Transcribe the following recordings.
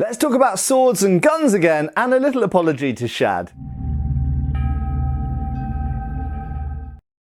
Let's talk about swords and guns again, and a little apology to Shad.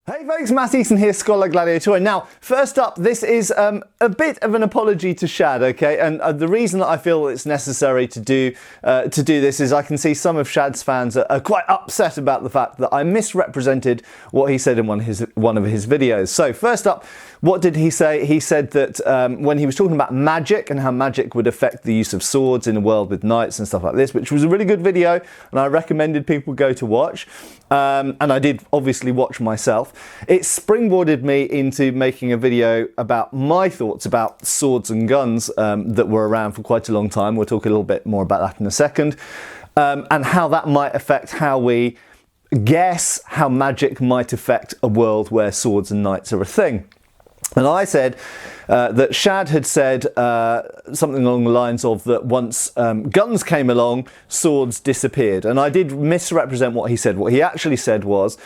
Hey folks, Matt Easton here, Schola Gladiatoria. Now, first up, this is a bit of an apology to Shad, okay? And the reason that I feel it's necessary to do this is I can see some of Shad's fans are quite upset about the fact that I misrepresented what he said in one of his videos. So first up, what did he say? He said that when he was talking about magic and how magic would affect the use of swords in a world with knights and stuff like this, which was a really good video, and I recommended people go to watch. And I did obviously watch myself. It springboarded me into making a video about my thoughts about swords and guns that were around for quite a long time. We'll talk a little bit more about that in a second. And how that might affect how we guess how magic might affect a world where swords and knights are a thing. And I said that Shad had said something along the lines of that once guns came along, swords disappeared. And I did misrepresent what he said. What he actually said was,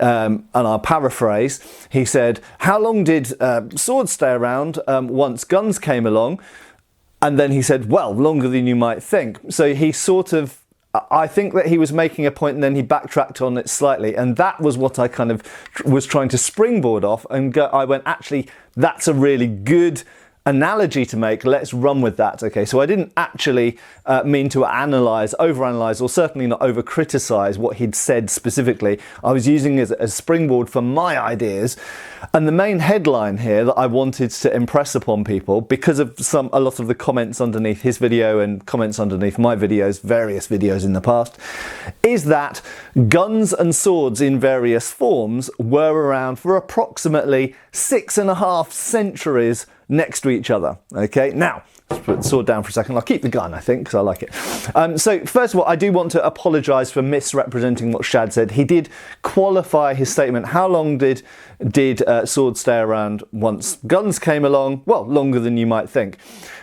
and I'll paraphrase, he said, how long did swords stay around once guns came along? And then he said, well, longer than you might think. So he sort of, I think that he was making a point and then he backtracked on it slightly, and that was what I kind of was trying to springboard off and I went, actually, that's a really good analogy to make, let's run with that. Okay, so I didn't actually mean to overanalyze, or certainly not over-criticize what he'd said specifically. I was using it as a springboard for my ideas, and the main headline here that I wanted to impress upon people, because of a lot of the comments underneath his video and comments underneath my videos, various videos in the past, is that guns and swords in various forms were around for approximately 6.5 centuries next to each other. Okay, now let's put the sword down for a second. I'll keep the gun, I think, because I like it. So first of all, I do want to apologise for misrepresenting what Shad said. He did qualify his statement. How long did swords stay around once guns came along? Well, longer than you might think.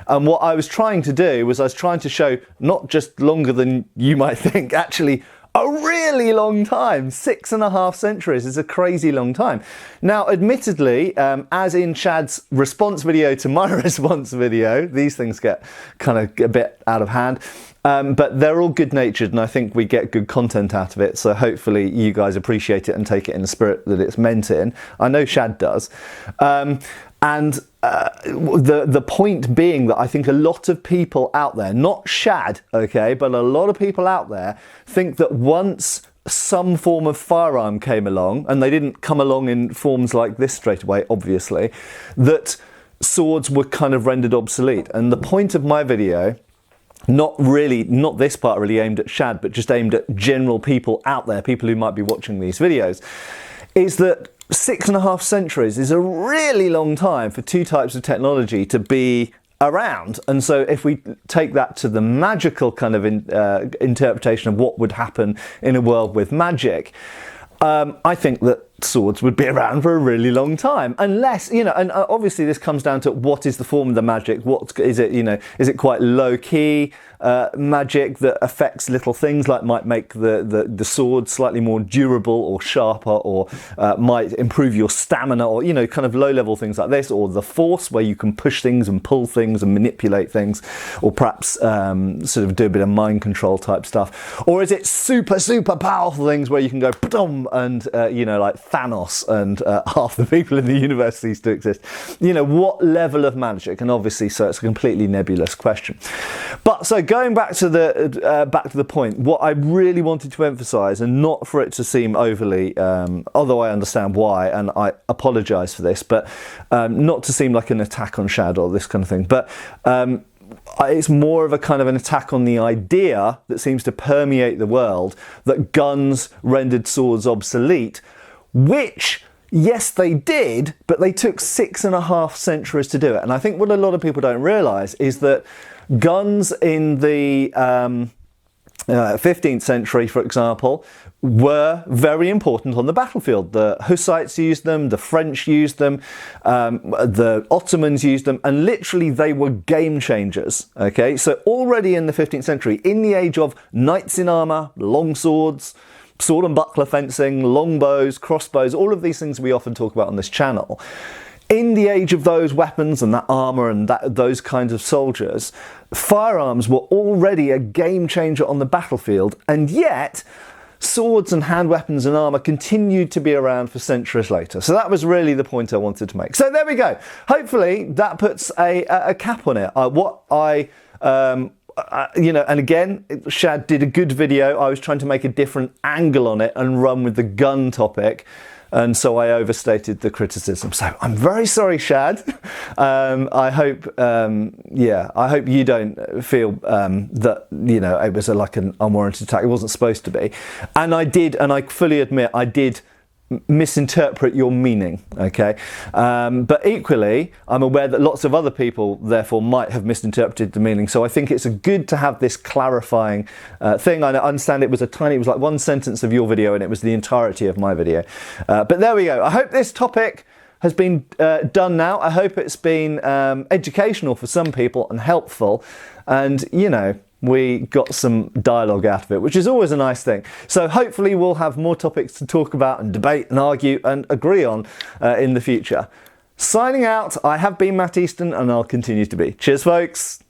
And what I was trying to do was I was trying to show not just longer than you might think, actually a really long time. 6.5 centuries is a crazy long time. Now, admittedly, as in Shad's response video to my response video, these things get kind of a bit out of hand. But they're all good-natured, and I think we get good content out of it. So hopefully you guys appreciate it and take it in the spirit that it's meant in. I know Shad does. The point being that I think a lot of people out there, not Shad, okay, but a lot of people out there think that once some form of firearm came along, and they didn't come along in forms like this straight away, obviously, that swords were kind of rendered obsolete. And the point of my video, not this part really aimed at Shad, but just aimed at general people out there, people who might be watching these videos, is that 6.5 centuries is a really long time for two types of technology to be around. And so if we take that to the magical kind of interpretation of what would happen in a world with magic, I think that swords would be around for a really long time, unless, you know, and obviously this comes down to what is the form of the magic. What is it, you know, is it quite low-key magic that affects little things, like might make the sword slightly more durable or sharper, or might improve your stamina, or, you know, kind of low-level things like this, or the force where you can push things and pull things and manipulate things, or perhaps sort of do a bit of mind control type stuff, or is it super powerful things where you can go boom and you know, like Thanos and half the people in the universe cease to exist. You know, what level of magic? And obviously, so it's a completely nebulous question. But so going back to the point, what I really wanted to emphasise, and not for it to seem overly, although I understand why, and I apologise for this, but not to seem like an attack on Shad or this kind of thing, but it's more of a kind of an attack on the idea that seems to permeate the world that guns rendered swords obsolete, which, yes, they did, but they took 6.5 centuries to do it. And I think what a lot of people don't realise is that guns in the 15th century, for example, were very important on the battlefield. The Hussites used them, the French used them, the Ottomans used them, and literally they were game changers. Okay, so already in the 15th century, in the age of knights in armour, long swords, sword and buckler fencing, longbows, crossbows, all of these things we often talk about on this channel, in the age of those weapons and that armour and those kinds of soldiers, firearms were already a game changer on the battlefield, and yet swords and hand weapons and armour continued to be around for centuries later. So that was really the point I wanted to make. So there we go. Hopefully that puts a cap on it. You know, and again, Shad did a good video. I was trying to make a different angle on it and run with the gun topic, and so I overstated the criticism. So I'm very sorry, Shad. I hope, I hope you don't feel that, you know, it was like an unwarranted attack. It wasn't supposed to be. And I fully admit, I did misinterpret your meaning, okay? But equally, I'm aware that lots of other people therefore might have misinterpreted the meaning, so I think it's good to have this clarifying thing. I understand it was like one sentence of your video and it was the entirety of my video. But there we go. I hope this topic has been done now. I hope it's been educational for some people and helpful, and, you know, we got some dialogue out of it, which is always a nice thing. So hopefully we'll have more topics to talk about and debate and argue and agree on in the future. Signing out, I have been Matt Easton and I'll continue to be. Cheers, folks.